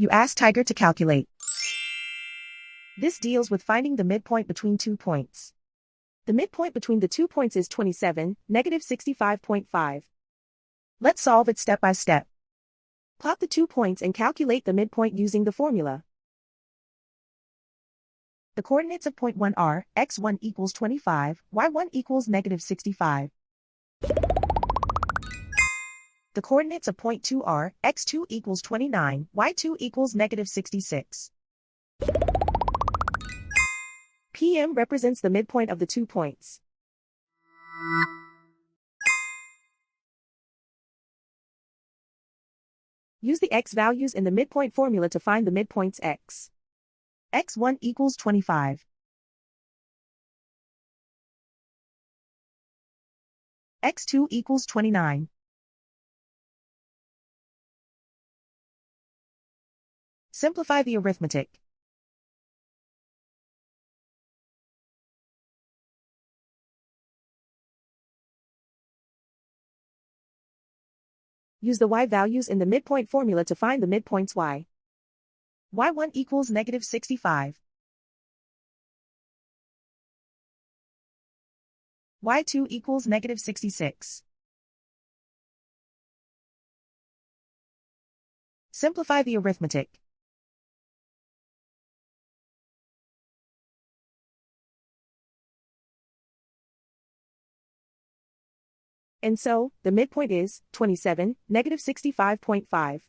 You ask Tiger to calculate. This deals with finding the midpoint between 2 points. The midpoint between the 2 points is 27, negative 65.5. Let's solve it step by step. Plot the 2 points and calculate the midpoint using the formula. The coordinates of point 1 are, x1 equals 25, y1 equals negative 65. The coordinates of point 2 are, x2 equals 29, y2 equals negative 66. PM represents the midpoint of the 2 points. Use the x values in the midpoint formula to find the midpoints x. x1 equals 25. x2 equals 29. Simplify the arithmetic. Use the y values in the midpoint formula to find the midpoints y. y1 equals negative 65. y2 equals negative 66. Simplify the arithmetic. And so, the midpoint is 27, negative 65.5.